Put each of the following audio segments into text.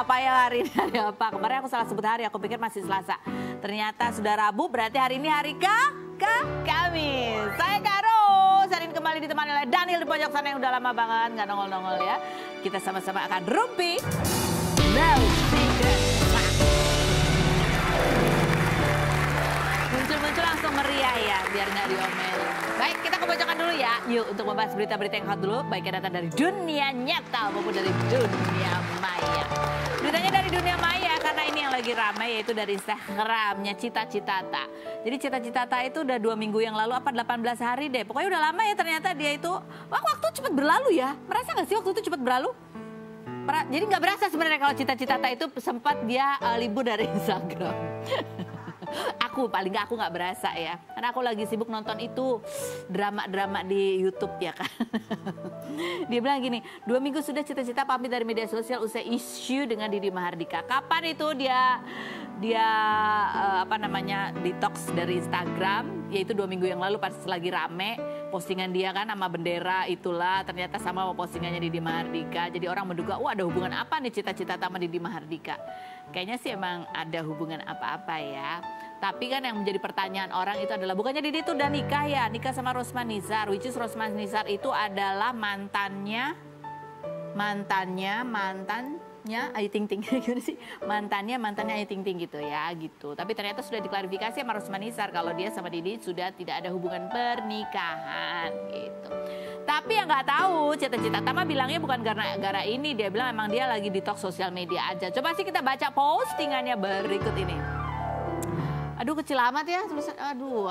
apa ya hari ini hari apa? Kemarin aku salah sebut hari, aku pikir masih Selasa. Ternyata sudah Rabu, berarti hari ini hari Kamis. Saya Karo, saat ini kembali ditemani oleh Daniel di pojok sana yang udah lama banget nggak nongol-nongol ya. Kita sama-sama akan rumpi. No secret. Muncul-muncul langsung meriah ya, biar nggak diomelin. Baik, kita ke pojokan dulu ya. Yuk, untuk membahas berita-berita yang hot dulu, baik yang datang dari dunia nyata maupun dari dunia maya. Beritanya dari dunia maya, karena ini yang lagi ramai yaitu dari Instagramnya Cita Citata. Jadi Cita Citata itu udah 2 minggu yang lalu, apa 18 hari deh. Pokoknya udah lama ya ternyata dia itu, waktu cepat berlalu ya. Merasa nggak sih waktu itu cepat berlalu? Jadi nggak berasa sebenarnya kalau Cita Citata itu sempat dia libur dari Instagram. Aku paling nggak, aku nggak berasa ya, karena aku lagi sibuk nonton itu drama-drama di YouTube ya kan. Dia bilang gini, 2 minggu sudah Cita-Cita pamit dari media sosial usai isu dengan Didi Mahardika. Kapan itu dia detox dari Instagram? Yaitu 2 minggu yang lalu pas lagi rame postingan dia kan sama bendera itulah, ternyata sama postingannya Didi Mahardika. Jadi orang menduga, wah ada hubungan apa nih Cita-Cita sama Didi Mahardika? Kayaknya sih emang ada hubungan apa-apa ya. Tapi kan yang menjadi pertanyaan orang itu adalah, bukannya Didi itu udah nikah ya? Nikah sama Rosman Nizar, which is Rosman Nizar itu adalah mantannya Ayu Ting Ting. Gimana sih? Mantannya Ayu Ting Ting gitu ya, gitu. Tapi ternyata sudah diklarifikasi sama Rosman Nizar kalau dia sama Didi sudah tidak ada hubungan pernikahan gitu. Tapi yang nggak tahu, Cita-Cita Tama bilangnya bukan gara-gara ini. Dia bilang emang dia lagi detox sosial media aja. Coba sih kita baca postingannya berikut ini. Aduh kecil amat ya tulisan. Aduh.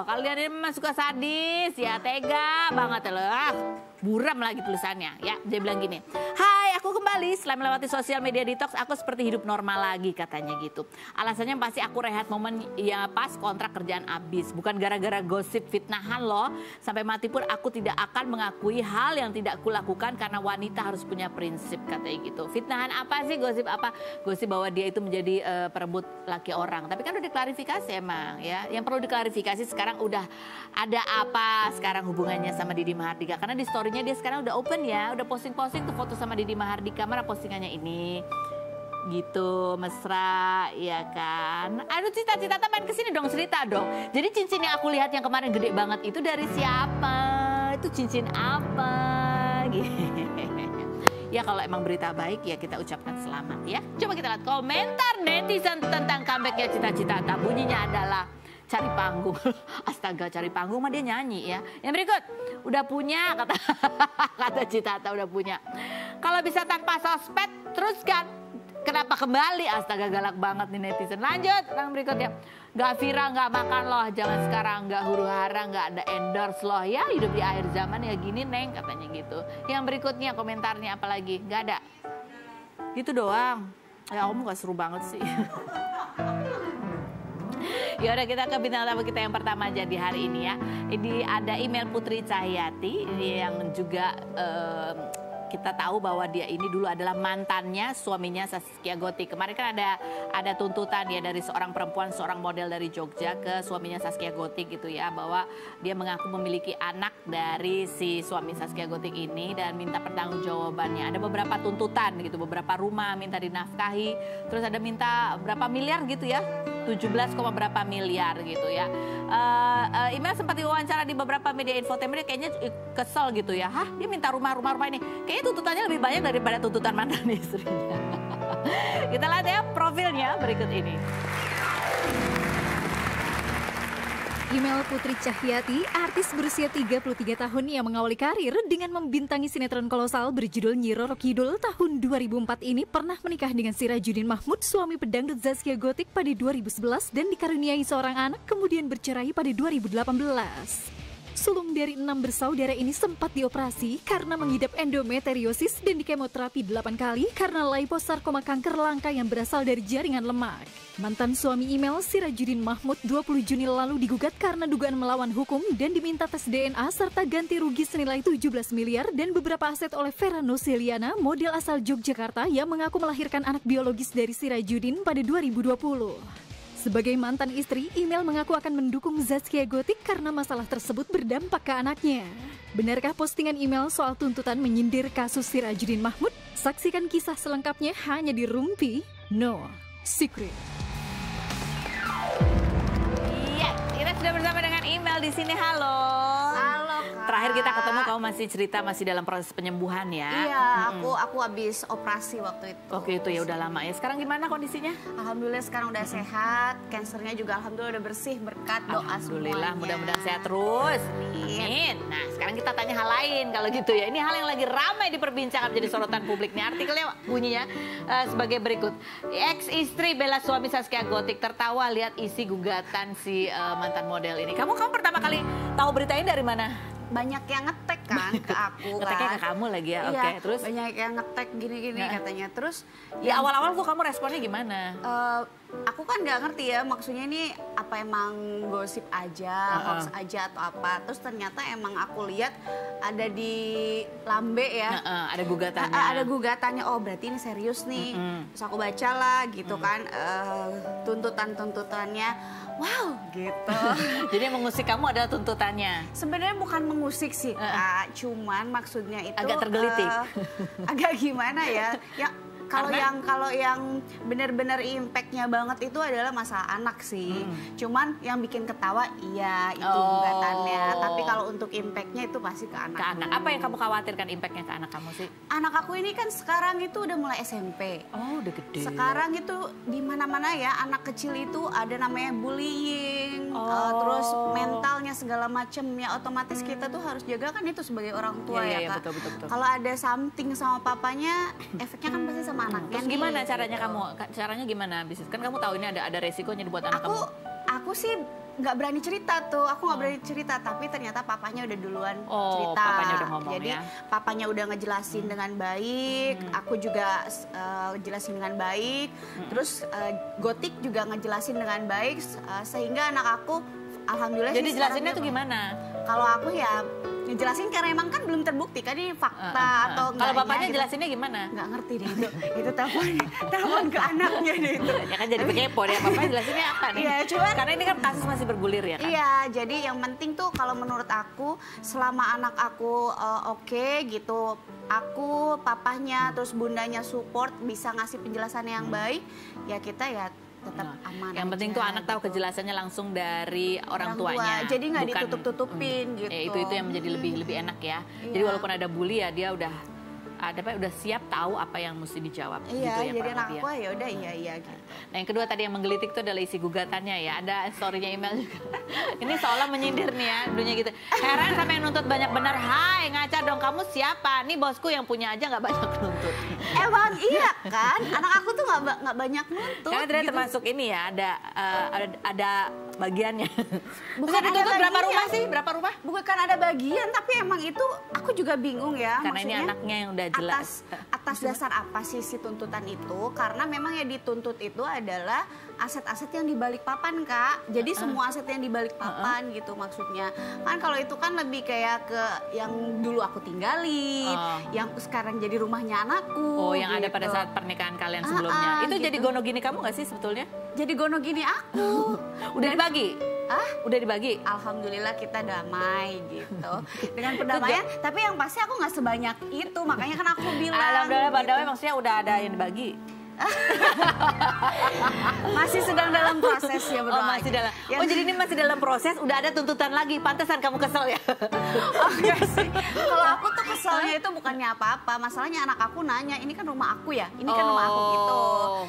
Kalian ini memang suka sadis ya, tega banget lah. Buram lagi tulisannya ya. Dia bilang gini, hai aku kembali setelah melewati sosial media detox, aku seperti hidup normal lagi katanya gitu. Alasannya pasti aku rehat momen ya pas kontrak kerjaan habis. Bukan gara-gara gosip fitnahan loh. Sampai mati pun aku tidak akan mengakui hal yang tidak kulakukan karena wanita harus punya prinsip katanya gitu. Fitnahan apa sih, gosip apa? Gosip bahwa dia itu menjadi perebut laki orang. Tapi kan udah diklarifikasi emang ya. Yang perlu diklarifikasi sekarang udah ada apa sekarang hubungannya sama Didi Mahardika. Karena di story dia sekarang udah open ya, udah posting-posting tuh foto sama Didi Mahardika. Mana postingannya ini gitu, mesra ya kan. Aduh Cita-Cita main kesini dong, cerita dong. Jadi cincin yang aku lihat yang kemarin gede banget itu dari siapa? Itu cincin apa? Ya kalau emang berita baik ya kita ucapkan selamat ya. Coba kita lihat komentar netizen tentang comebacknya Cita-Cita. Bunyinya adalah cari panggung. Astaga, cari panggung mah dia nyanyi ya. Yang berikut, udah punya kata Citata udah punya. Kalau bisa tanpa sosmed teruskan. Kenapa kembali? Astaga, galak banget nih netizen. Lanjut, yang berikutnya. Gak viral, gak makan loh. Jangan sekarang, gak huru hara, gak ada endorse loh. Ya hidup di akhir zaman ya gini neng, katanya gitu. Yang berikutnya komentarnya apa lagi? Gak ada. Gitu doang. Ya kamu gak seru banget sih. Ya udah kita ke bintang tamu kita yang pertama aja di hari ini ya. Ini ada email Putri Cahyati yang juga kita tahu bahwa dia ini dulu adalah mantannya suaminya Zaskia Gotik. Kemarin kan ada tuntutan ya dari seorang perempuan, seorang model dari Jogja ke suaminya Zaskia Gotik gitu ya, bahwa dia mengaku memiliki anak dari si suami Zaskia Gotik ini dan minta pertanggungjawabannya. Ada beberapa tuntutan gitu, beberapa rumah minta dinafkahi, terus ada minta berapa miliar gitu ya. 17, berapa miliar gitu ya. Email sempat diwawancara di beberapa media infotainment, kayaknya kesel gitu ya. Hah, dia minta rumah ini. Kayaknya tuntutannya lebih banyak daripada tuntutan mantan istrinya. Kita lihat ya profilnya berikut ini. Email Putri Cahyati, artis berusia 33 tahun yang mengawali karir dengan membintangi sinetron kolosal berjudul Nyi Roro Kidul tahun 2004 ini pernah menikah dengan Sirajudin Mahmud, suami pedangdut Zaskia Gotik pada 2011 dan dikaruniai seorang anak, kemudian bercerai pada 2018. Sulung dari 6 bersaudara ini sempat dioperasi karena mengidap endometriosis dan dikemoterapi 8 kali karena liposarkoma, kanker langka yang berasal dari jaringan lemak. Mantan suami Email, Sirajudin Mahmud, 20 Juni lalu digugat karena dugaan melawan hukum dan diminta tes DNA serta ganti rugi senilai 17 miliar dan beberapa aset oleh Vera Noseliana, model asal Yogyakarta yang mengaku melahirkan anak biologis dari Sirajudin pada 2020. Sebagai mantan istri, Email mengaku akan mendukung Zaskia Gotik karena masalah tersebut berdampak ke anaknya. Benarkah postingan Email soal tuntutan menyindir kasus Sirajudin Mahmud? Saksikan kisah selengkapnya hanya di Rumpi No Secret. Iya, kita sudah bersama dengan Imel di sini. Halo. Halo, Kak. Terakhir kita ketemu kamu masih cerita masih dalam proses penyembuhan ya. Iya, aku habis operasi waktu itu. Oke, itu ya udah lama ya. Sekarang gimana kondisinya? Alhamdulillah sekarang udah sehat, kansernya juga alhamdulillah udah bersih berkat doa Alhamdulillah, semuanya. mudah-mudahan sehat terus. Amin. Nah, sekarang kita tanya hal lain kalau gitu ya. Ini hal yang lagi ramai diperbincangkan menjadi sorotan publik nih. Artikelnya bunyinya sebagai berikut. Ex-istri bela suami Zaskia Gotik tertawa lihat isi gugatan si mantan model ini. Kamu pertama kali tahu berita ini dari mana? Banyak yang ngetek kan ke aku Ngeteknya kan. ke kamu lagi ya. Iya, Oke, terus banyak yang ngetek gini-gini katanya. Terus ya awal-awal tuh kamu responnya gimana? aku kan nggak ngerti ya maksudnya ini apa emang gosip aja, hoax aja atau apa. Terus ternyata emang aku lihat ada di Lambe ya. Ada gugatannya. Ada gugatannya, oh berarti ini serius nih. Terus aku baca lah gitu kan tuntutan-tuntutannya. Wow gitu. Jadi yang mengusik kamu adalah tuntutannya. Sebenarnya bukan mengusik sih Kak, cuman maksudnya itu Agak tergelitik. Agak gimana ya? Ya kalau yang benar-benar impactnya banget itu adalah masalah anak sih. Cuman yang bikin ketawa iya itu gugatannya. Tapi kalau untuk impactnya itu pasti ke anak. Ke anak. Apa yang kamu khawatirkan impactnya ke anak kamu sih? Anak aku ini kan sekarang itu udah mulai SMP. Oh, udah gede. Sekarang itu di mana-mana ya anak kecil itu ada namanya bullying, terus mentalnya segala macem ya otomatis kita tuh harus jaga kan itu sebagai orang tua Iya, ya Kak. betul. Kalau ada something sama papanya, efeknya kan pasti sama anaknya. Terus nih, gimana gitu. caranya kamu? Caranya gimana bisnis? Kan kamu tahu ini ada resikonya buat anak kamu. Aku sih nggak berani cerita tuh, aku nggak berani cerita, tapi ternyata papanya udah duluan cerita. Papanya udah ngomong. Jadi ya? papanya udah ngejelasin dengan baik, aku juga jelasin dengan baik, terus Gotik juga ngejelasin dengan baik, sehingga anak aku alhamdulillah. Jadi sih jelasinnya sekarang tuh gimana? Kalau aku ya ngejelasin karena emang kan belum terbukti kan ini fakta atau enggaknya. Kalau bapaknya gitu. jelasinnya gimana? Nggak ngerti deh itu telepon ke anaknya deh itu. Ya kan jadi kepo deh, bapaknya jelasinnya apa nih? Iya, cuman karena ini kan kasus masih bergulir ya kan? Iya, jadi yang penting tuh kalau menurut aku selama anak aku oke gitu, aku, papahnya, terus bundanya support bisa ngasih penjelasan yang baik, ya kita ya tetap aman. Yang penting tuh anak tahu kejelasannya langsung dari orang tuanya. Jadi nggak bukan- ditutup-tutupin gitu. Ya, itu yang menjadi lebih enak ya. Jadi Iya. walaupun ada bully ya dia udah siap tahu apa yang mesti dijawab. Iya, gitu ya, jadi kurang anak lebih aku ya udah iya gitu. Nah yang kedua tadi yang menggelitik itu adalah isi gugatannya ya. Ada story-nya email juga. Ini seolah menyindir nih ya, dunia gitu. Heran sampai yang nuntut banyak benar. Hai ngaca dong, kamu siapa? Nih bosku yang punya aja nggak banyak nuntut. Emang iya kan, anak aku tuh nggak banyak nuntut. Karena ternyata gitu. termasuk ini ya, ada bagiannya. Bukan Bisa dituntut ada berapa bagian. rumah sih? Berapa rumah? Bukan kan ada bagian, tapi emang itu aku juga bingung ya. Karena ini maksudnya anaknya yang udah jelas. Atas dasar apa sih si tuntutan itu? Karena memang yang dituntut itu adalah aset-aset yang dibalik papan Kak. Jadi semua aset yang dibalik papan gitu maksudnya. Kan kalau itu kan lebih kayak ke yang dulu aku tinggalin, yang sekarang jadi rumahnya anakku. Oh, yang ada gitu. pada saat pernikahan kalian sebelumnya. Itu gitu. jadi gono gini kamu nggak sih sebetulnya? Jadi gono gini aku. Udah dibagi? Udah dibagi? Alhamdulillah kita damai gitu dengan perdamaian. Tapi yang pasti aku nggak sebanyak itu, makanya kan aku bilang. Alhamdulillah, gitu. padahal maksudnya udah ada yang dibagi. Masih sedang dalam proses ya berdua. Oh masih dalam. Oh jadi ini masih dalam proses. Udah ada tuntutan lagi. Pantesan kamu kesel ya. Oh, enggak sih. Kalau aku tuh keselnya itu bukannya apa-apa. Masalahnya anak aku nanya, ini kan rumah aku ya. Ini kan rumah aku gitu.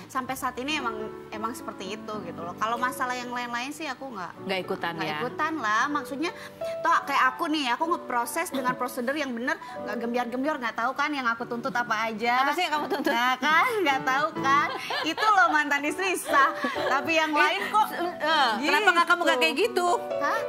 Sampai saat ini emang seperti itu gitu loh. Kalau masalah yang lain-lain sih aku nggak ikutan ya. Ikutan lah. Maksudnya toh kayak aku nih, aku ngeproses dengan prosedur yang bener, nggak gembiar-gembiar, nggak tahu kan yang aku tuntut apa aja. Apa sih yang kamu tuntut? Nah kan nggak tahu kan. Itu loh mantan istri sah. Tapi yang lain kok Kenapa nggak kamu nggak kayak gitu? Hah?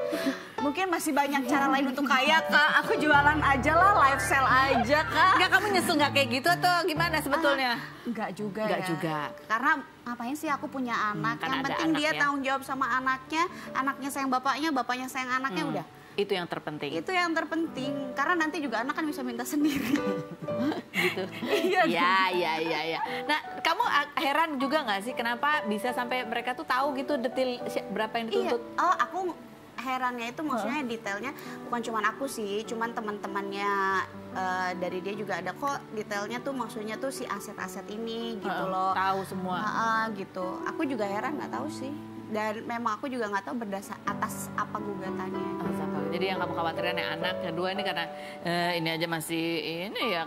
Mungkin masih banyak cara lain untuk kaya Kak. Aku jualan aja lah, live sale aja Kak. Enggak, kamu nyesel nggak kayak gitu atau gimana sebetulnya? Enggak juga Enggak ya. juga. Karena ngapain sih aku punya anak. kan Yang ada penting anak dia ya. tanggung jawab sama anaknya sayang bapaknya sayang anaknya udah. Itu yang terpenting. Itu yang terpenting. Karena nanti juga anak kan bisa minta sendiri. Gitu. Iya. Ya. Nah, kamu heran juga nggak sih kenapa bisa sampai mereka tuh tahu gitu detail berapa yang Iya. dituntut? Oh, aku herannya itu maksudnya detailnya bukan cuman aku sih, cuman teman-temannya dari dia juga ada kok detailnya tuh, maksudnya tuh si aset-aset ini gitu loh. Tahu semua. Gitu. Aku juga heran, nggak tahu sih. Dan memang aku juga nggak tahu berdasar atas apa gugatannya. Jadi yang kamu khawatirkan yang anak kedua ini karena ini aja masih ini ya.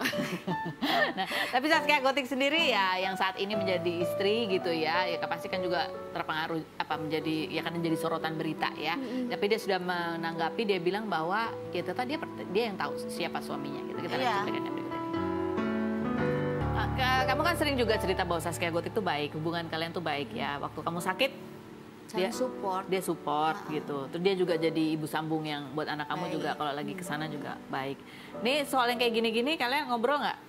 Nah, tapi Zaskia Gotik sendiri ya yang saat ini menjadi istri gitu ya pasti kan juga terpengaruh menjadi ya kan menjadi sorotan berita ya. Tapi dia sudah menanggapi, dia bilang bahwa ya tetap dia yang tahu siapa suaminya gitu. Kita lihat cuplikannya berikut ini. Kamu kan sering juga cerita bahwa Zaskia Gotik itu baik, hubungan kalian tuh baik ya. Waktu kamu sakit dia support gitu. Terus dia juga jadi ibu sambung yang buat anak kamu juga kalau lagi kesana juga baik. Nih soal yang kayak gini-gini kalian ngobrol nggak?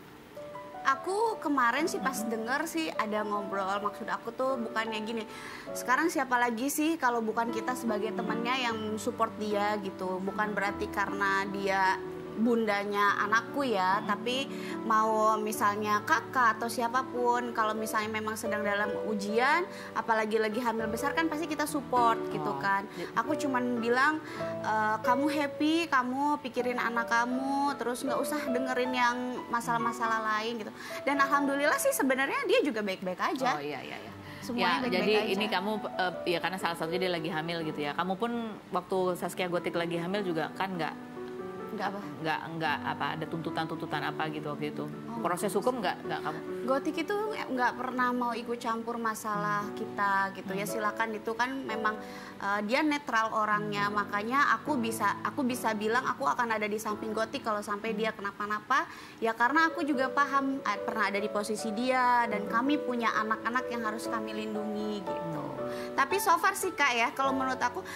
Aku kemarin sih pas denger sih ada ngobrol, maksud aku tuh bukannya gini, sekarang siapa lagi sih kalau bukan kita sebagai temannya yang support dia gitu. Bukan berarti karena dia bundanya anakku ya, tapi mau misalnya kakak atau siapapun, kalau misalnya memang sedang dalam ujian, apalagi lagi hamil besar kan pasti kita support gitu kan. Aku cuman bilang kamu happy, kamu pikirin anak kamu, terus nggak usah dengerin yang masalah-masalah lain gitu. Dan alhamdulillah sih sebenarnya dia juga baik-baik aja. Oh iya. Semuanya baik-baik jadi aja. ini kamu ya karena salah satunya dia lagi hamil gitu ya. Kamu pun waktu Zaskia Gotik lagi hamil juga kan nggak ada tuntutan apa gitu waktu itu. Proses hukum nggak kamu? Gotik itu nggak pernah mau ikut campur masalah kita gitu ya, silakan, itu kan memang dia netral orangnya, makanya aku bisa bilang aku akan ada di samping Gotik kalau sampai dia kenapa-napa ya, karena aku juga paham pernah ada di posisi dia dan kami punya anak-anak yang harus kami lindungi gitu. Tapi so far sih Kak ya, kalau menurut aku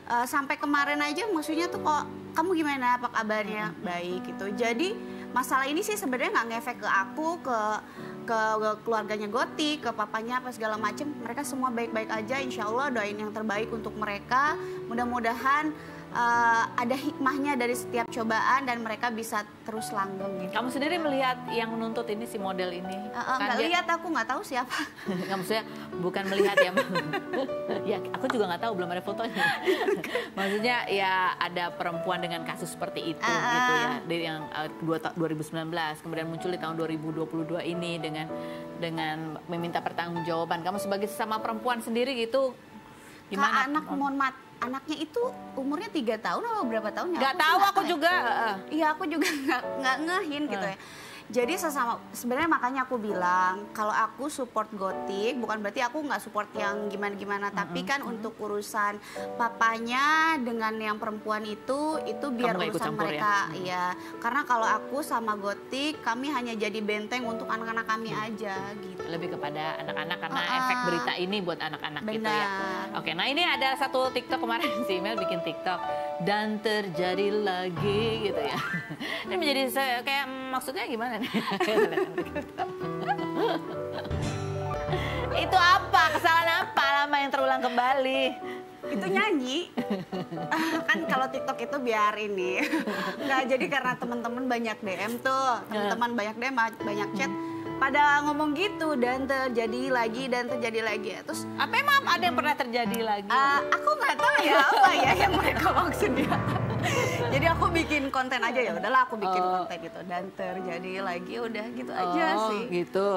sampai kemarin aja maksudnya tuh kok kamu gimana, apa kabarnya, baik gitu. Jadi masalah ini sih sebenarnya nggak ngefek ke aku, ke keluarganya Gotik, ke papanya apa segala macem. Mereka semua baik-baik aja, insya Allah doain yang terbaik untuk mereka. Mudah-mudahan ada hikmahnya dari setiap cobaan dan mereka bisa terus langgeng gitu. Kamu sendiri melihat yang menuntut ini, si model ini? Nggak lihat, aku nggak tahu siapa. Nggak, maksudnya bukan melihat ya. Ya aku juga nggak tahu, belum ada fotonya. Maksudnya ya ada perempuan dengan kasus seperti itu gitu ya, dari yang 2019 kemudian muncul di tahun 2022 ini dengan meminta pertanggungjawaban. Kamu sebagai sesama perempuan sendiri gitu gimana? Kak, anaknya itu umurnya 3 tahun atau berapa tahun ya? Nggak tahu aku juga. Iya, aku juga nggak ngehin gitu ya. Jadi sebenarnya makanya aku bilang kalau aku support Gotik bukan berarti aku nggak support yang gimana-gimana, tapi kan untuk urusan papanya dengan yang perempuan itu biar urusan mereka ya. Karena kalau aku sama Gotik kami hanya jadi benteng untuk anak-anak kami aja gitu. Lebih kepada anak-anak karena efek berita ini buat anak-anak gitu ya. Oke, nah ini ada satu TikTok kemarin si Mel bikin TikTok dan terjadi lagi gitu ya. Ini menjadi kayak maksudnya gimana? Itu apa? Kesalahan apa lama yang terulang kembali? Itu nyanyi. Kan kalau TikTok itu biar ini. Nggak, jadi karena teman-teman banyak DM tuh. Teman-teman banyak DM, banyak chat. Pada ngomong gitu dan terjadi lagi. Terus apa emang ada yang pernah terjadi lagi? Aku nggak tahu ya apa ya yang mereka maksudnya. Jadi aku bikin konten aja, ya udahlah aku bikin konten gitu dan terjadi lagi, udah gitu aja sih. Gitu.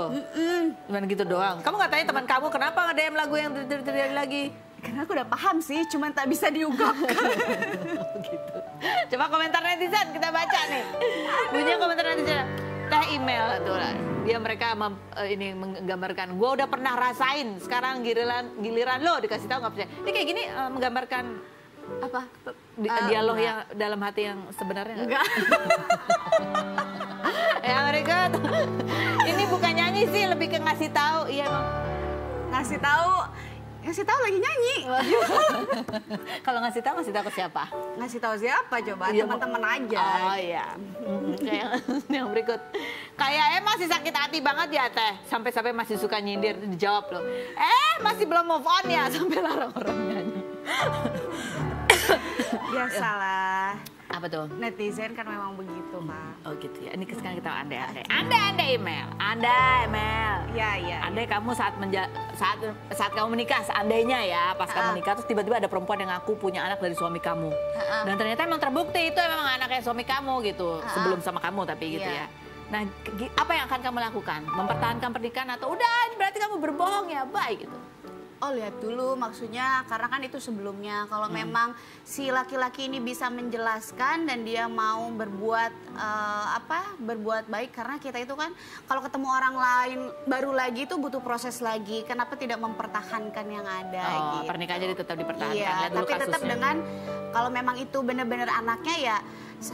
Cuman gitu doang. Kamu nggak tanya teman kamu kenapa nge-DM lagu yang terjadi lagi? Karena aku udah paham sih, cuman tak bisa diungkapkan. Gitu. Coba komentar netizen kita baca nih. Punya komentar netizen. Teh email tuh lah. Mereka ini menggambarkan, gue udah pernah rasain, sekarang giliran lo dikasih tahu nggak percaya. Ini kayak gini menggambarkan apa dialog yang dalam hati yang sebenarnya enggak. Mereka ini bukan nyanyi sih, lebih ke ngasih tahu. Iya emang ngasih tahu lagi nyanyi. Kalau ngasih tahu ke siapa? Ngasih tahu siapa coba? Teman-teman aja. Oh iya. Kayak yang berikut. Kayak masih sakit hati banget ya Teh. Sampai-sampai masih suka nyindir, dijawab loh. Masih belum move on ya, sampai larang orang nyanyi. Biasalah. Apa tuh? Netizen kan memang begitu, Pak. Oh gitu ya. Ini sekarang kita andai-andai email. Anda email. Iya. Andai kamu saat kamu menikah, seandainya ya, pas kamu menikah terus tiba-tiba ada perempuan yang ngaku punya anak dari suami kamu. Dan ternyata emang terbukti itu emang anaknya suami kamu gitu, sebelum sama kamu tapi gitu ya. Nah, apa yang akan kamu lakukan? Mempertahankan pernikahan atau udah berarti kamu berbohong ya, baik gitu. Oh, lihat dulu maksudnya, karena kan itu sebelumnya. Kalau memang si laki-laki ini bisa menjelaskan dan dia mau berbuat baik, karena kita itu kan kalau ketemu orang lain baru lagi itu butuh proses lagi. Kenapa tidak mempertahankan yang ada? Gitu. Pernikahan jadi tetap dipertahankan. Iya, lihat dulu tapi tetap kasusnya. dengan kalau memang itu benar-benar anaknya ya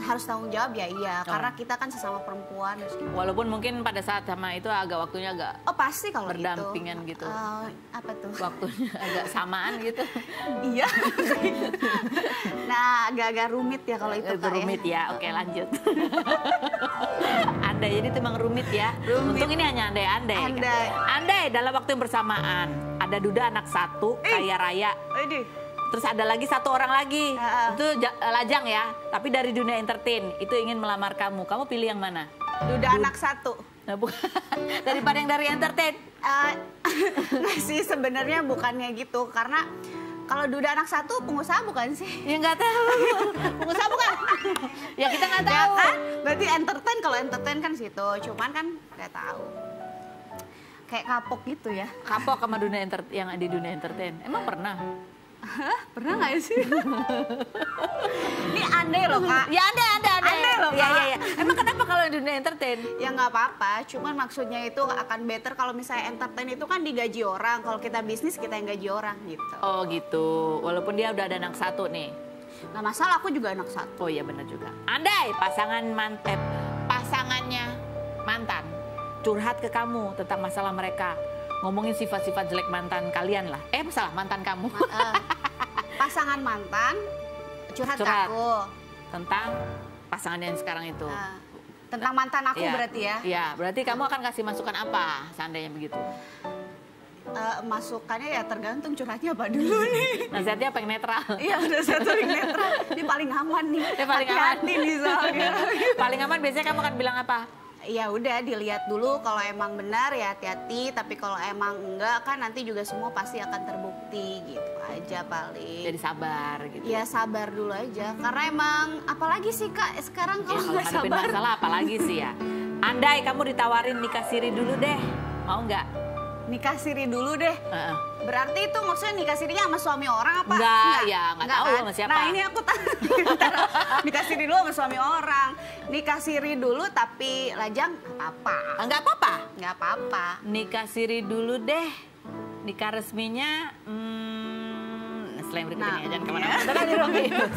harus tanggung jawab ya, iya. Karena kita kan sesama perempuan. Walaupun mungkin pada saat sama itu waktunya agak pasti kalau berdampingan gitu. Apa tuh? Waktunya agak samaan gitu. Iya. Nah, agak-agak rumit ya kalau itu, Kak, rumit ya. Oke, lanjut. Andai, jadi itu emang rumit ya. Rumit. Untung ini hanya andai-andai. Andai dalam waktu yang bersamaan ada duda anak satu, kaya raya. Terus ada lagi satu orang lagi, itu lajang ya, tapi dari dunia entertain, itu ingin melamar kamu. Kamu pilih yang mana? Duda anak satu. Nah, bukan. Daripada yang dari entertain. Nggak sih, sebenarnya bukannya gitu, karena kalau duda anak satu pengusaha bukan sih? Ya nggak tahu. Pengusaha bukan? Ya kita nggak tahu. Ya kan? Berarti entertain, kalau entertain kan situ, cuman kan nggak tahu. Kayak kapok gitu ya. Kapok sama dunia yang di dunia entertain. Emang pernah? Pernah nggak sih? Ini andai loh, Kak. Ya andai loh, Kak. Ya. Emang kenapa kalau di dunia entertain? Ya nggak apa-apa, cuman maksudnya itu akan better kalau misalnya entertain itu kan digaji orang. Kalau kita bisnis, kita yang gaji orang gitu. Oh gitu, walaupun dia udah ada anak satu nih. Nggak masalah, aku juga anak satu. Oh iya benar juga. Andai pasangannya mantan curhat ke kamu tentang masalah mereka. Ngomongin sifat-sifat jelek mantan kalian lah. Masalah mantan kamu. Pasangan mantan curhat ke aku. Tentang pasangan yang sekarang itu. Tentang mantan aku berarti ya? Iya, berarti kamu akan kasih masukan apa seandainya begitu? Masukannya ya tergantung curhatnya apa dulu nih. Nasihatnya apa yang netral? Iya, udah satu yang netral. Ini paling aman nih. Paling aman. Hati-hati nih soalnya. Paling aman biasanya kamu akan bilang apa? Ya udah, dilihat dulu, kalau emang benar ya hati-hati, tapi kalau emang enggak kan nanti juga semua pasti akan terbukti gitu aja paling. Jadi sabar gitu. Ya sabar dulu aja, karena emang apalagi sih, Kak, sekarang kalau nggak hadapin sabar. masalah apalagi sih ya. Andai kamu ditawarin nikah siri dulu deh, mau nggak? Nikah siri dulu deh. Berarti itu maksudnya nikah sirinya sama suami orang apa? Nggak tahu kan? sama siapa. Nah ini aku nikah siri dulu sama suami orang. Nikah siri dulu tapi lajang apa-apa. Nggak apa-apa? Nggak apa-apa. Nikah siri dulu deh. Nikah resminya, setelah yang berikut ini ya, jangan kemana-mana. Tetap di Ruang Kehidupan.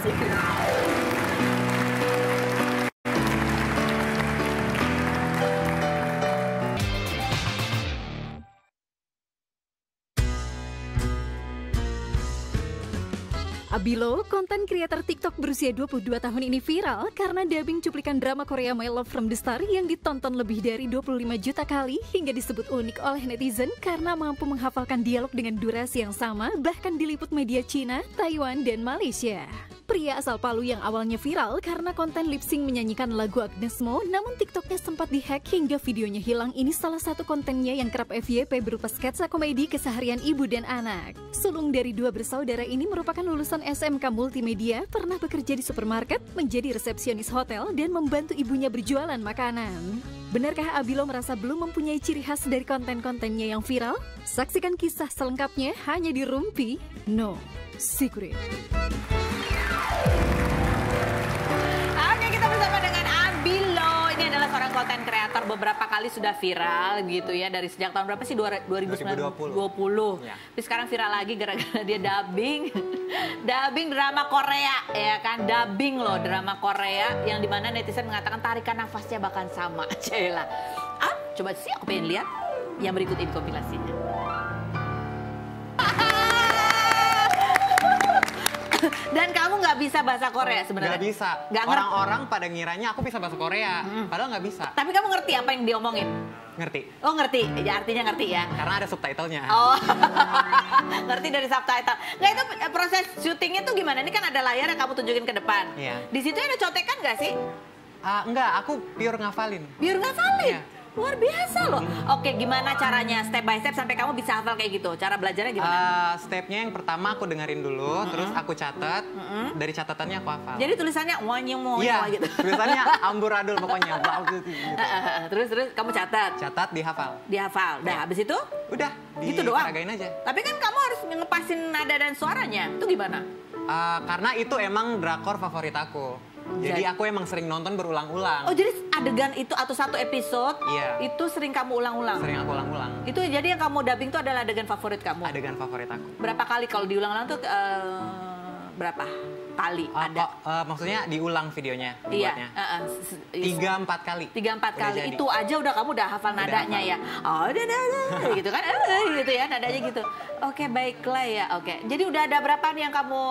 Abilo, konten kreator TikTok berusia 22 tahun ini viral karena dubbing cuplikan drama Korea My Love from the Star yang ditonton lebih dari 25 juta kali hingga disebut unik oleh netizen karena mampu menghafalkan dialog dengan durasi yang sama bahkan diliput media Cina, Taiwan, dan Malaysia. Pria asal Palu yang awalnya viral karena konten lip sync menyanyikan lagu Agnes Mo, namun TikToknya sempat dihack hingga videonya hilang. Ini salah satu kontennya yang kerap FYP berupa sketsa komedi keseharian ibu dan anak. Sulung dari dua bersaudara ini merupakan lulusan SMK Multimedia, pernah bekerja di supermarket, menjadi resepsionis hotel, dan membantu ibunya berjualan makanan. Benarkah Abilo merasa belum mempunyai ciri khas dari konten-kontennya yang viral? Saksikan kisah selengkapnya hanya di Rumpi No Secret. Oke, kita bersama dengan Abilo. Ini adalah seorang konten kreator, beberapa kali sudah viral gitu ya. Dari sejak tahun berapa sih? 2020. Ya. Tapi sekarang viral lagi gara-gara dia dubbing. Dubbing drama Korea ya kan. Dubbing loh drama Korea yang dimana netizen mengatakan tarikan nafasnya bahkan sama. Cela. Coba sih aku pengen lihat yang berikut ini kompilasinya. Dan kamu nggak bisa bahasa Korea sebenarnya? Nggak bisa. Orang-orang pada ngiranya aku bisa bahasa Korea, padahal nggak bisa. Tapi kamu ngerti apa yang diomongin? Ngerti. Oh ngerti, ya artinya ngerti ya? Karena ada subtitlenya. Oh, ngerti dari subtitle. Nggak, itu proses syutingnya tuh gimana? Ini kan ada layar yang kamu tunjukin ke depan. Iya. Di situ ada contekan nggak sih? Enggak, aku pure ngafalin. Biar ngafalin? Iya. Luar biasa loh. Oke, gimana caranya step by step sampai kamu bisa hafal kayak gitu? Cara belajarnya gimana? Stepnya yang pertama aku dengerin dulu, terus aku catat. Dari catatannya aku hafal. Jadi tulisannya wanyemoy Iya, gitu. tulisannya amburadul pokoknya. Gitu. Terus kamu catat. Catat, dihafal. Dihafal. Dah, habis itu? Udah, Gitu doang. diperagain aja. Tapi kan kamu harus ngepasin nada dan suaranya. Itu gimana? Karena itu emang drakor favorit aku. Jadi aku emang sering nonton berulang-ulang. Oh, jadi adegan itu atau satu episode Iya. itu sering kamu ulang-ulang? Sering aku ulang-ulang. Itu jadi yang kamu dubbing itu adalah adegan favorit kamu? Adegan favorit aku. Berapa kali kalau diulang-ulang tuh berapa kali ada? Maksudnya diulang videonya, Iya. dibuatnya. 3-4 kali. 3-4 Udah kali. jadi. Itu aja udah kamu udah hafal Udah nadanya hafal. ya. Oh, udah gitu kan. Gitu ya nadanya gitu. Oke, baiklah ya. Oke. Jadi udah ada berapa nih yang kamu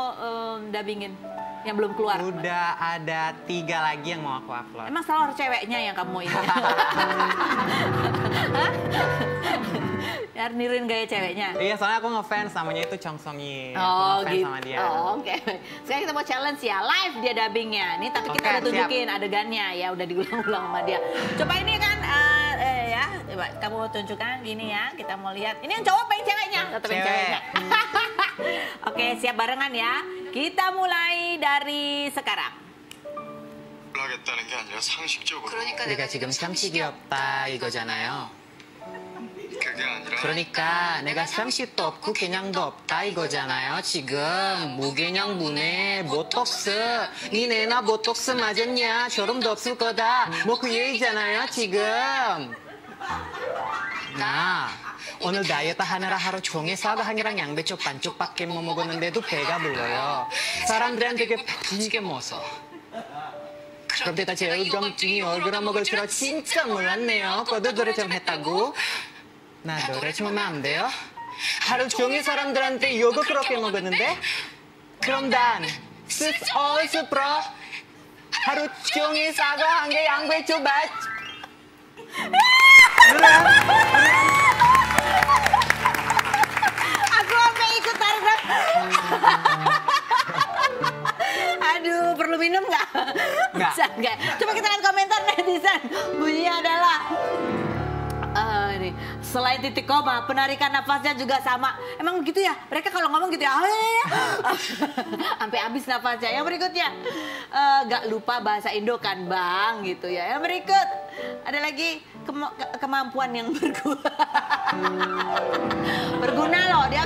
dubbingin? Yang belum keluar? Udah ada 3 lagi yang mau aku upload. Emang selalu ceweknya yang kamu ini? Biar niruin gaya ceweknya? Iya, soalnya aku ngefans namanya itu Chong Song Yi. Aku Oh ngefans gitu. sama dia. Oh, oke. Sekarang kita mau challenge ya, live dia dubbingnya. Nih tapi kita Oke, udah tunjukin adegannya ya, udah diulang-ulang sama dia. Coba ini kan ya, coba kamu tunjukkan gini ya. Kita mau lihat. Ini yang cowok apa yang ceweknya? Tetap yang Cewek. ceweknya. Oke, siap barengan ya. Kita mulai dari sekarang. 하겠다는 게 아니라 상식적으로 우리가 지금 삼식이 없다 이거잖아요. 그게 아니라 그러니까 내가 상식도 없고 개념도 없다 이거잖아요. 지금 무개념분에 보톡스 니네나 보톡스 맞았냐? 저름도 없을 거다. 뭐 그 얘기잖아요 지금. 나 오늘 다이어트 하느라 하루 종일 사과 한 개랑 양배추 반쪽밖에 못 먹었는데도 배가 불러요. 사람들한테 되게 배지게 먹어서. 그런데다 제 의경증이 얼굴에 먹을 줄 진짜 몰랐네요. 거듭 노래 좀 했다고. 나 노래 좀 하면 안 돼요? 하루 종일 사람들한테 욕을 그렇게 먹었는데? 그럼 난 It's also bro. 하루 종일 사과 한 개 양배추 맛. Aku sampai ikut tarik. Aduh, perlu minum nggak? Nggak. Bisa nggak? Coba kita lihat komentar netizen. Bunyinya adalah ini, selain titik koma, penarikan nafasnya juga sama. Emang begitu ya? Mereka kalau ngomong gitu ya, sampai habis nafasnya. Yang berikutnya, nggak lupa bahasa Indo kan bang, gitu ya. Yang berikut, ada lagi kemampuan yang berguna loh dia.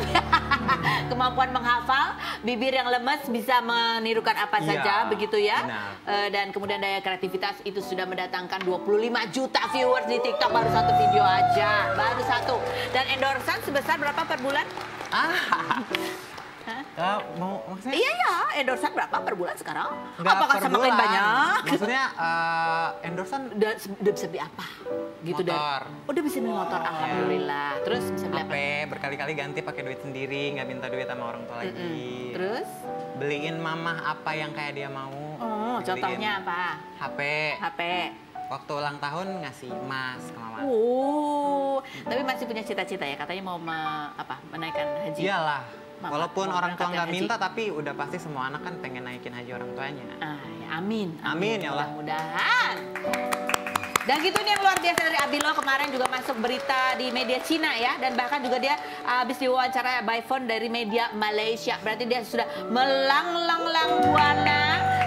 Kemampuan menghafal, bibir yang lemes bisa menirukan apa Iya, saja, begitu ya. benar. Dan kemudian daya kreativitas itu sudah mendatangkan 25 juta viewers di TikTok baru satu video aja, baru satu. Dan endorsan sebesar berapa per bulan? Mau maksudnya? Iya ya, endorsan berapa per bulan sekarang? Nggak Apakah per semakin bulan. banyak? Maksudnya endorsan Udah bisa beli apa? Gitu Motor. Udah bisa beli motor, alhamdulillah. Terus bisa beli HP apa? berkali-kali ganti pakai duit sendiri, nggak minta duit sama orang tua lagi. Terus? Beliin mamah apa yang kayak dia mau. Oh, Dibeliin contohnya apa? HP. HP. Waktu ulang tahun ngasih emas ke mama. Tapi masih punya cita-cita ya, katanya mau menaikkan haji. Iyalah. Mama, Walaupun mau orang tua berangkat nggak haji. minta, tapi udah pasti semua anak kan pengen naikin haji orang tuanya. Ya, amin. Amin, ya Allah. Mudah-mudahan. Dan gitu nih yang luar biasa dari Abilo, kemarin juga masuk berita di media Cina ya. Dan bahkan juga dia habis diwawancara by phone dari media Malaysia. Berarti dia sudah melanglang buana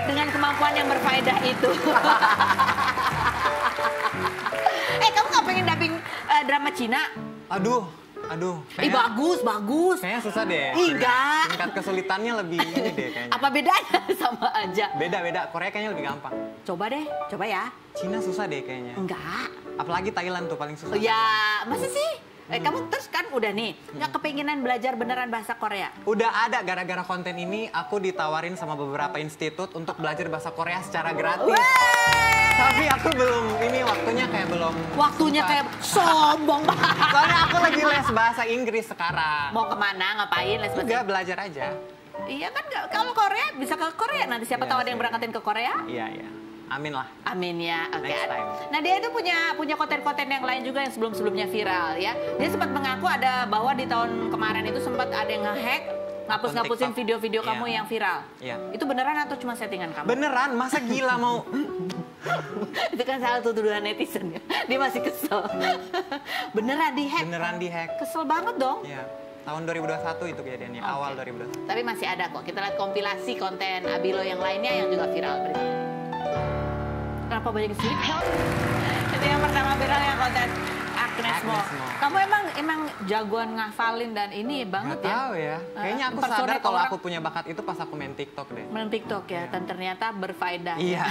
dengan kemampuan yang berfaedah itu. Kamu nggak pengen dubbing drama Cina? Aduh. Bagus. Kayaknya susah deh. Enggak. Tingkat kesulitannya lebih ini deh kayaknya. Apa bedanya? Sama aja. Beda. Korea kayaknya lebih gampang. Coba ya. Cina susah deh kayaknya. Enggak. Apalagi Thailand tuh paling susah. Ya, masa sih? Kamu terus kan udah nih, nggak kepinginan belajar beneran bahasa Korea? Udah ada, gara-gara konten ini aku ditawarin sama beberapa institut untuk belajar bahasa Korea secara gratis. Tapi aku belum, ini waktunya kayak belum. Waktunya sempat. kayak sombong banget. Soalnya aku lagi les bahasa Inggris sekarang. Mau kemana, ngapain, les bahasa? Enggak, belajar aja. Iya kan, kalau Korea bisa ke Korea, nanti siapa Iya tahu ada sih. yang berangkatin ke Korea? Iya. Amin lah. Amin ya, oke. Next time. Nah dia itu punya konten-konten yang lain juga yang sebelum-sebelumnya viral ya. Dia sempat mengaku ada bahwa di tahun kemarin itu sempat ada yang nge-hack Ngapus-ngapusin TikTok. video-video Iya. kamu yang viral. Iya. Itu beneran atau cuma settingan kamu? Beneran, masa gila mau... Itu kan salah satu tuduhan netizen ya. Dia masih kesel. Beneran dihack. Beneran dihack. Kesel banget dong. Iya. Tahun 2021 itu kejadiannya, Oke. awal 2021. Tapi masih ada kok. Kita lihat kompilasi konten Abilo yang lainnya yang juga viral berikut. Kenapa banyak disulit? Itu yang pertama viral yang konten Agnes Mo. Agnes Mo. Kamu emang jagoan ngafalin dan ini banget Nggak ya? tahu ya. Kayaknya aku sadar Impersonate kalau orang. aku punya bakat itu pas aku main TikTok deh. Main TikTok ya, dan ternyata berfaedah. Iya.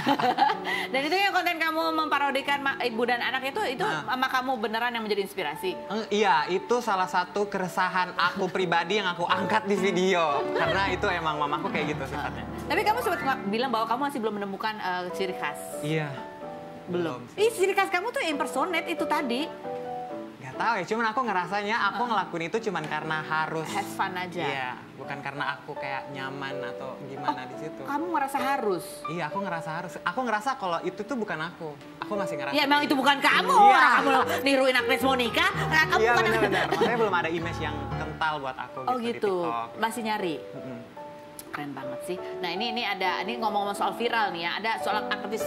Dan itu yang konten kamu memparodikan ibu dan anak itu Nah. sama kamu beneran yang menjadi inspirasi. Iya, itu salah satu keresahan aku pribadi yang aku angkat di video. Karena itu emang mamaku kayak gitu sifatnya. Tapi kamu sempat bilang bahwa kamu masih belum menemukan ciri khas. Iya. Belum. Ih, ciri khas kamu tuh impersonate itu tadi. Gak tahu ya, cuman aku ngerasanya aku ngelakuin itu cuman karena harus. Have fun aja. Iya, bukan karena aku kayak nyaman atau gimana di situ. Kamu ngerasa harus. Iya, aku ngerasa harus. Aku ngerasa kalau itu tuh bukan aku. Aku masih ngerasa. Ya emang itu bukan kamu. Iya. Orang kamu niruin Agnes Monica. Nah, kamu Iya bukan benar-benar. Makanya belum ada image yang kental buat aku Oh gitu di gitu. TikTok. Masih nyari. Mm-mm. Keren banget sih. Nah ini ngomong-ngomong soal viral nih ya. Ada soal artis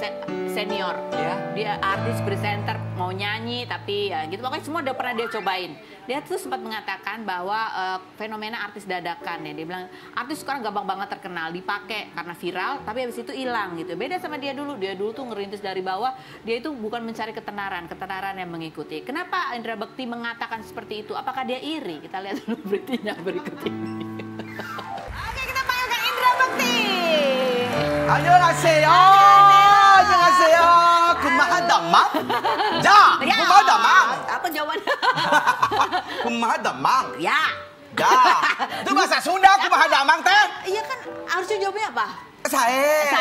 senior. Iya. Dia artis presenter mau nyanyi tapi ya gitu. Pokoknya semua udah pernah dia cobain. Dia tuh sempat mengatakan bahwa fenomena artis dadakan ya. Dia bilang artis sekarang gampang banget terkenal. Dipakai karena viral tapi habis itu hilang gitu. Beda sama dia dulu. Dia dulu tuh ngerintis dari bawah. Dia itu bukan mencari ketenaran yang mengikuti. Kenapa Indra Bekti mengatakan seperti itu? Apakah dia iri? Kita lihat dulu beritinya berikut ini. Oke, kita panggilkan Indra Bekti. 안녕하세요. 안녕하세요. kumahadama? Ja, Ya. kumahadama. Apa jawabannya? kumahadamang. Ya. Ja. Itu bahasa Sunda kumahadamang teh. Iya kan, harusnya jawabnya apa? Saya.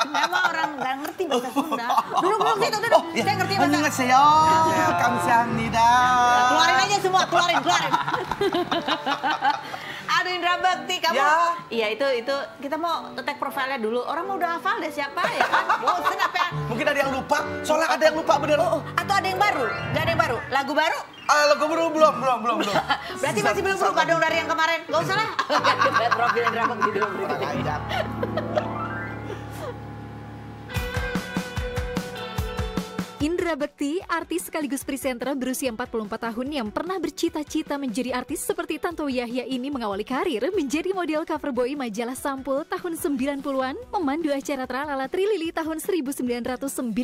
Memang orang nggak ngerti bahasa Sunda. Duduk situ, duduk. Saya ngerti bahasa. 안녕하세요. 감사합니다. Keluarin aja semua, keluarin. Aduh Indra Bekti, kamu. Ya. Iya itu kita mau tag profilnya dulu. Orang mau udah hafal deh siapa ya kan? Bosen apa ya? Mungkin ada yang lupa. Soalnya ada yang lupa bener. Atau ada yang baru? Gak ada yang baru? Lagu baru? Lagu belum. Berarti masih belum berubah dong dari yang kemarin? Gak usah lah. Lihat profil Indra Bekti dulu. Kurang ajar. Indra Bekti, artis sekaligus presenter berusia 44 tahun yang pernah bercita-cita menjadi artis seperti Tanto Yahya ini mengawali karir menjadi model cover boy majalah Sampul tahun 90-an, memandu acara Tralala Trilili tahun 1999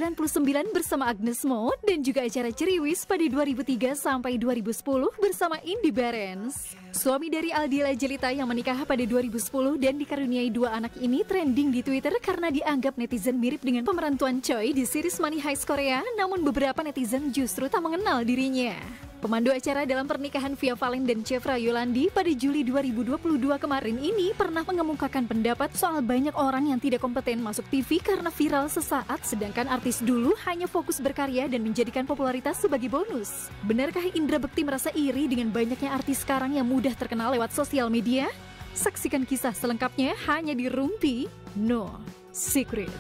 bersama Agnes Mo, dan juga acara Ceriwis pada 2003 sampai 2010 bersama Indy Barens. Suami dari Aldila Jelita yang menikah pada 2010 dan dikaruniai 2 anak ini trending di Twitter karena dianggap netizen mirip dengan pemeran Tuan Choi di series Money Heist Korea, namun beberapa netizen justru tak mengenal dirinya. Pemandu acara dalam pernikahan Via Valen dan Chevra Yolandi pada Juli 2022 kemarin ini pernah mengemukakan pendapat soal banyak orang yang tidak kompeten masuk TV karena viral sesaat, sedangkan artis dulu hanya fokus berkarya dan menjadikan popularitas sebagai bonus. Benarkah Indra Bekti merasa iri dengan banyaknya artis sekarang yang mudah terkenal lewat sosial media? Saksikan kisah selengkapnya hanya di Rumpi No Secret.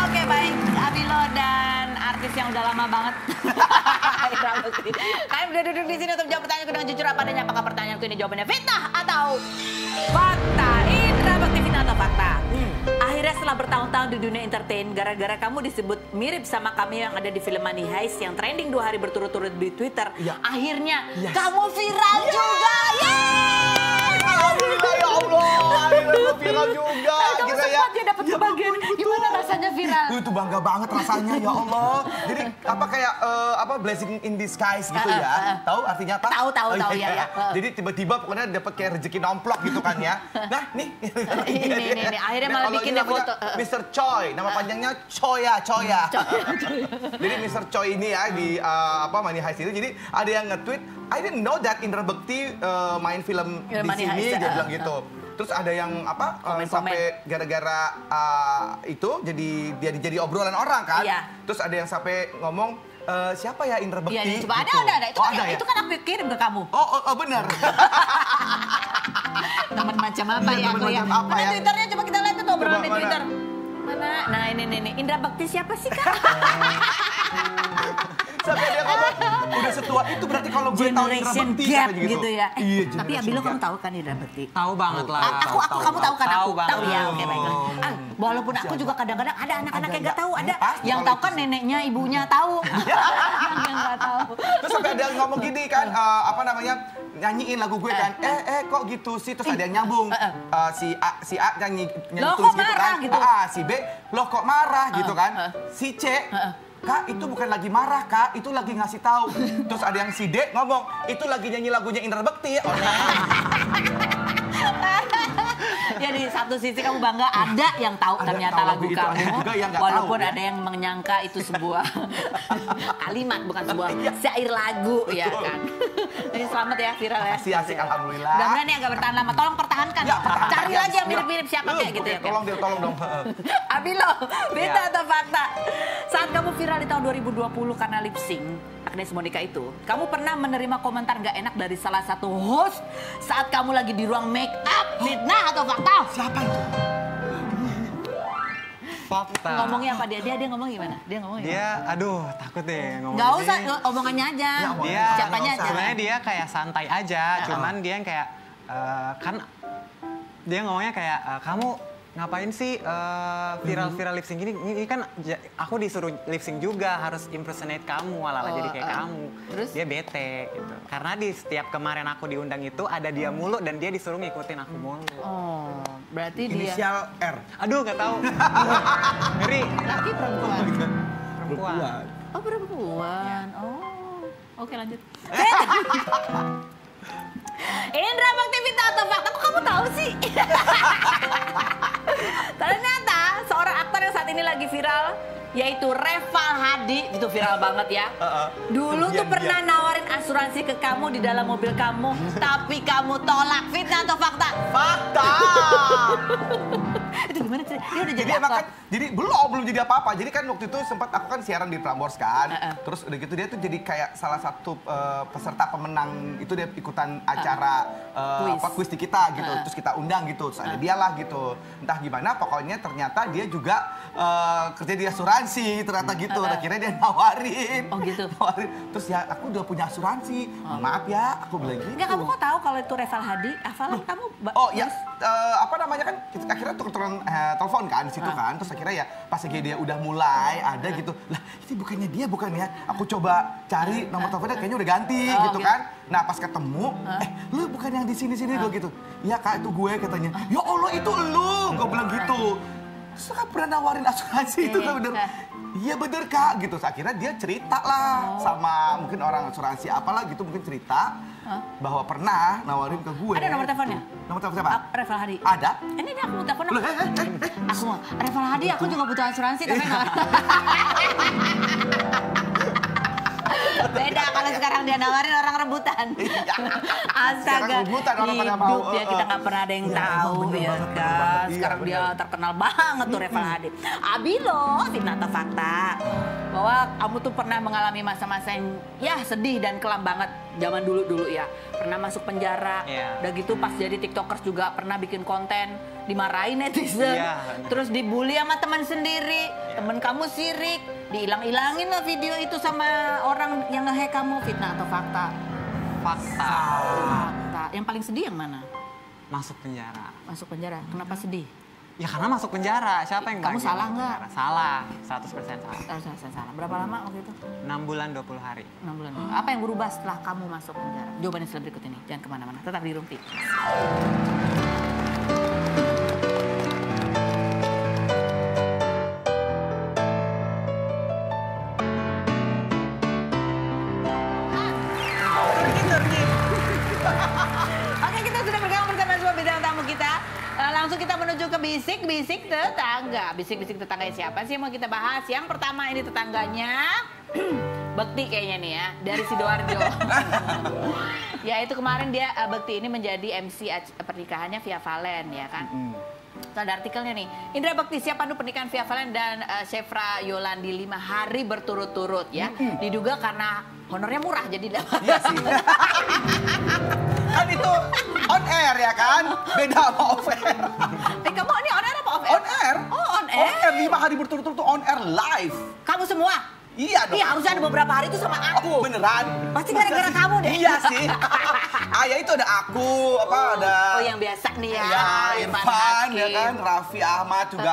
Oke baik, Abilo dan artis yang udah lama banget. Indra Bekti. Kalian udah duduk di sini untuk jawab pertanyaanku dengan jujur apa adanya. Apakah pertanyaanku ini jawabannya fitnah atau fakta? Indra Bekti, fitnah atau fakta? Akhirnya setelah bertahun-tahun di dunia entertain, gara-gara kamu disebut mirip sama kami yang ada di film Money Heist yang trending 2 hari berturut-turut di Twitter, akhirnya kamu viral juga. Alhamdulillah ya Allah. Akhirnya viral juga. Kamu Gitu ya. sempat ya dapat kebahagiaan. Gimana rasanya viral? Itu bangga banget rasanya ya Allah. Jadi apa kayak blessing in disguise gitu ya. Tahu artinya apa? Tahu, Oh, ya. Jadi tiba-tiba pokoknya dapat kayak rezeki nomplok gitu kan ya. Nah, nih. Ini akhirnya malah kalau bikin ini deh namanya foto. Mr. Choi, nama panjangnya Choya. Jadi Mr. Choi ini ya di Money Heist itu. Jadi ada yang nge-tweet, I didn't know that Indra Bekti main film di Money sini, Heist, dia bilang gitu. Terus ada yang Komen-komen. sampai gara-gara itu jadi obrolan orang kan. Iya. Terus ada yang sampai ngomong siapa ya Indra Bekti? Iya, coba gitu. ada. Itu, Oh, kan, ada ya? itu kan aku kirim ke kamu. Oh benar. Teman macam apa Iya, ya teman aku ya? macam apa Mana ya? Twitternya coba kita lihat tuh obrolan di Coba, mana? Twitter. Mana? Nah ini Indra Bekti siapa sih kak? Sampai dia ngomong udah setua itu berarti kalau gue tahu Indra generation Bekti gap katanya gitu ya. Iya, Tapi generation Abilo gap. kamu tahu kan Indra Bekti? Tahu banget lah. Kamu tahu kan aku? Tahu Tahu ya, banget. oke baiklah. Walaupun aku juga kadang-kadang ada anak-anak yang nggak tahu, ada Pasti yang kalau tahu itu kan neneknya, ibunya tahu. Yang nggak tahu. Terus sampai ada yang ngomong gini kan, apa namanya, nyanyiin lagu gue kan, kok gitu sih, terus ada yang nyambung. Si A nyanyi Loh, tulis kok gitu marah kan, gitu? si B, loh kok marah gitu kan, si C, Kak itu bukan lagi marah Kak, itu lagi ngasih tahu. Terus ada yang si D ngomong, itu lagi nyanyi lagunya Indra Bekti. Ya di satu sisi kamu bangga ada yang tahu Ada ternyata tahu lagu lagu itu, kamu, ada juga yang nggak walaupun tahu, ada yang menyangka itu sebuah kalimat bukan sebuah syair lagu ya kan. Jadi selamat ya viral ya. Makasih, asik, alhamdulillah. Mudah-mudahan ini agak bertahan lama. Tolong pertahankan. Ya, pertahankan. Cari lagi yang mirip-mirip siapa kayak gitu ya. Tolong dong. Abilo, beta atau fakta? Saat kamu viral di tahun 2020 karena lip sync Agnes Monica itu, kamu pernah menerima komentar nggak enak dari salah satu host saat kamu lagi di ruang make up? Fitnah atau fakta? Siapa itu? Fakta. Ngomongnya apa dia ngomong gimana? Dia ngomong gimana? Dia, aduh takut deh ngomong. Nggak ini. usah, omongannya aja. Dia Siapanya aja. sebenarnya dia kayak santai aja, cuman dia yang kayak kan dia ngomongnya kayak kamu ngapain sih viral lip sync ini kan aku disuruh lip sync juga harus impersonate kamu ala jadi kayak kamu. Terus? Dia bete gitu. Karena di setiap kemarin aku diundang itu ada dia mulu dan dia disuruh ngikutin aku mulu. Oh, berarti dia Inisial R. Aduh nggak tahu. Ngeri. laki perempuan. Perempuan. Oh, perempuan. Oh. Oke, lanjut. Indra Bekti Fitnah atau fakta? Kok kamu tahu sih? Ternyata seorang aktor yang saat ini lagi viral yaitu Reval Hadi, itu viral banget ya. Dulu tuh pernah nawarin asuransi ke kamu di dalam mobil kamu, tapi kamu tolak. Fitnah atau fakta? Fakta. Itu gimana sih? Dia udah jadi Jadi emang aktor. kan, jadi belum jadi apa-apa. Jadi kan waktu itu sempat aku kan siaran di Prambors kan. Terus udah gitu dia tuh jadi kayak salah satu peserta pemenang itu dia ikutan acara kuis di kita gitu. Terus kita undang gitu. Terus ada dia lah gitu. Entah gimana pokoknya ternyata dia juga kerja di asuransi ternyata gitu. Akhirnya dia nawarin. Oh gitu. Nawarin. Terus ya aku udah punya asuransi. Maaf ya aku bilang gitu. Enggak, kamu kok tahu kalau itu Reval Hadi? Hafalan kamu? Oh ya, apa namanya kan akhirnya tukeran telepon kan di situ kan. Terus akhirnya ya pas lagi dia udah mulai ada gitu. Lah ini bukannya dia bukan ya. Aku coba cari nomor teleponnya kayaknya udah ganti gitu kan. Nah pas ketemu, lu bukan yang di sini-sini gue gitu. Iya Kak itu gue katanya. Ya Allah itu lu, gue bilang gitu. Terus kan pernah nawarin asuransi itu kan bener. Iya bener Kak gitu. Terus akhirnya dia cerita lah sama mungkin orang asuransi apalah gitu mungkin cerita bahwa pernah nawarin ke gue. Ada nomor teleponnya? Nomor telepon siapa? Reval Hadi. Ada. Ini dia aku mau telepon. Aku mau. Reval Hadi aku juga butuh asuransi tapi nggak. Beda kalau sekarang dia nawarin orang rebutan. Astaga. Sekarang rebutan orang pada mau. Hidup dia kita nggak pernah ada yang tahu ya kan. Sekarang dia terkenal banget tuh Reval Hadi. Abilo, fitnah atau fakta? Bahwa kamu tuh pernah mengalami masa-masa yang ya sedih dan kelam banget zaman dulu ya. Pernah masuk penjara. Udah gitu pas jadi tiktokers juga pernah bikin konten dimarahin netizen. Terus dibully sama teman sendiri. Temen kamu sirik. Diilang-ilangin lah video itu sama orang yang nge-hack kamu. Fitnah atau fakta? Fakta. Fakta. Yang paling sedih yang mana? Masuk penjara. Masuk penjara. Kenapa sedih? Ya karena masuk penjara. Siapa yang Kamu bahagia salah masuk nggak? penjara? Salah. 100% salah. Saya salah. Berapa lama waktu itu? 6 bulan 20 hari. 6 bulan. Apa yang berubah setelah kamu masuk penjara? Jawabannya setelah berikut ini. Jangan kemana-mana. Tetap di Rumpi. Oke, kita sudah bergabung bersama semua bidang tamu kita. Langsung kita menuju ke bisik-bisik tetangga. Bisik-bisik tetangga siapa sih yang mau kita bahas? Yang pertama ini tetangganya Bekti kayaknya nih ya, dari Sidoarjo. Ya itu kemarin dia Bekti ini menjadi MC pernikahannya Via Valen ya kan. Ada artikelnya nih, Indra Bekti siap pandu pernikahan Via Valen dan Shefra Yolandi 5 hari berturut-turut ya. Diduga karena honornya murah jadi dapat. Iya sih. Kan itu on air ya kan? Beda sama off air. Kamu ini on air apa off air? On air. Oh on On air. air 5 hari berturut-turut tuh on air live. Kamu semua? Iya dong. Iya, harusnya ada beberapa hari itu sama aku. Beneran? Pasti gara-gara kamu deh. Iya sih. Ya itu ada aku, ada... Oh, yang biasa nih ya. Ya, Irfan, ya Hakim. kan, Raffi Ahmad juga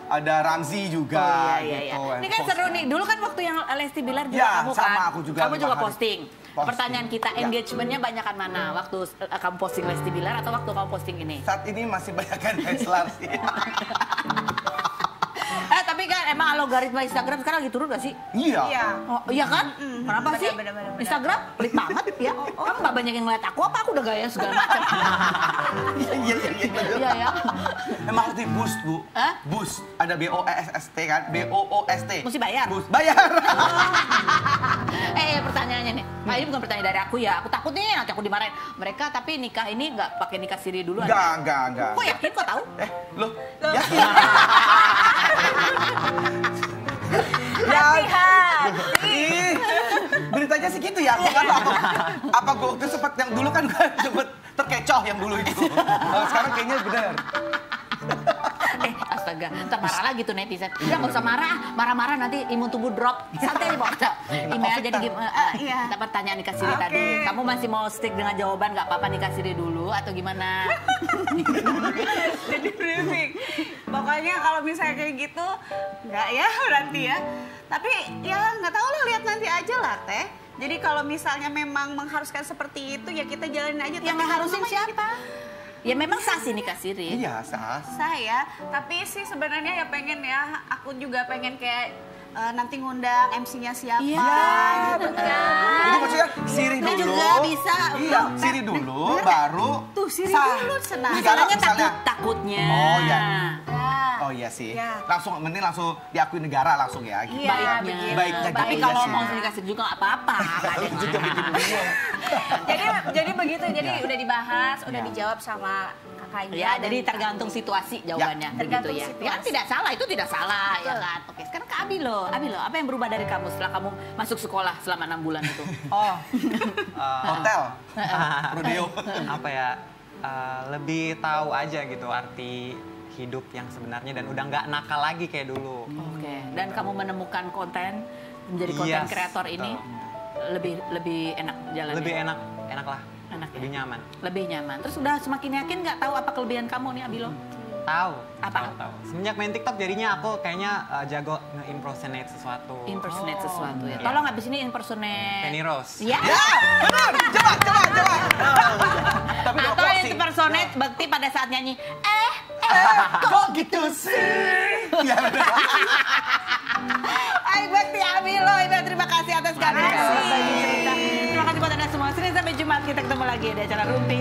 ada Ramzi juga. Oh, iya. gitu. Ini kan seru nih. Dulu kan waktu yang Lesti Bilar juga Ya, kamu sama kan. aku juga Kamu 5 juga hari. posting. Pertanyaan kita, Ya. engagementnya banyakan mana? Waktu kamu posting Lesti Bilar atau waktu kamu posting ini? Saat ini masih banyak kan Tesla sih. Tapi kan emang algoritma Instagram sekarang lagi turun gak sih? Iya. Iya. Oh, iya kan? Kenapa sih? Bener. Instagram pelit banget ya. Kamu gak banyak yang ngeliat aku, apa aku udah gaya segala macam? Iya. Iya ya. Emang harus di boost, Bu. Hah? Boost. Ada BOOST kan? BOOST. Mesti bayar? Boost. Bayar. Pertanyaannya nih. Nah, ini bukan pertanyaan dari aku ya. Aku takut nih nanti aku dimarahin. Mereka tapi nikah ini nggak pakai nikah siri dulu? Enggak. Kok yakin? Kok tahu? Loh. Ih, beritanya sih gitu ya. Apa gue waktu sempet yang dulu kan gue sempet terkecoh yang dulu itu. Sekarang kayaknya bener. Astaga, ntar marah lagi tuh netizen. Udah nggak usah marah, marah-marah nanti imun tubuh drop. Santai nih, Bok. Email aja di Iya. kita pertanyaan nikah siri tadi. Kamu masih mau stick dengan jawaban nggak apa-apa nikah siri dulu atau gimana? Jadi briefing. Pokoknya kalau misalnya kayak gitu, nggak ya berarti ya. Tapi ya nggak tahu lah, lihat nanti aja lah Teh. Jadi kalau misalnya memang mengharuskan seperti itu ya kita jalanin aja. Yang ngeharusin siapa? Ya memang sah sih nikah siri. Iya, sah. Saya, tapi sih sebenarnya ya pengen ya, aku juga pengen kayak nanti ngundang MC-nya siapa gitu kan. Jadi maksudnya sirih Nah, dulu. juga bisa. Iya, sirih dulu, baru Tuh sirih sah. dulu senang. Masalahnya Misalnya. takutnya. Oh, iya. Ya. Oh iya sih. Ya. Mending langsung diakui negara langsung ya. Gitu. Iya, Baiknya. begitu. Baiknya Tapi gitu kalau ya, mau sih. nikah siri juga nggak apa-apa. Nggak ada yang Juga bikin marah. bingung. Jadi begitu, jadi Ya. udah dibahas, udah Ya. dijawab sama kakaknya. Ya, dan jadi tergantung situasi jawabannya, begitu tergantung ya. situasi. Ya kan tidak salah, itu tidak salah, ya kan. Oke, sekarang ke Abi loh, apa yang berubah dari kamu setelah kamu masuk sekolah selama 6 bulan itu? Hotel. Rodeo. Apa ya, lebih tahu aja gitu arti hidup yang sebenarnya dan udah nggak nakal lagi kayak dulu. Oke, dan kamu menemukan konten menjadi konten Yes, kreator ini lebih enak jalannya. Lebih enak lah. Enak ya? Lebih nyaman. Lebih nyaman. Terus udah semakin yakin nggak tahu apa kelebihan kamu nih Abilo? Tahu. Apa? Tahu. Semenjak main TikTok jadinya aku kayaknya jago nge-impersonate sesuatu. Impersonate sesuatu ya. Iya. Tolong abis ini impersonate. Penny Rose. Ya. Ya, benar. Coba. Tapi udah Atau closing. impersonate Bekti pada saat nyanyi. Kok gitu sih? Ya, benar. Hai Bekti Abilo, terima kasih atas kehadiran. Terima kasih buat Anda semua. Senin sampai Jumat kita ketemu lagi di acara Rumpi.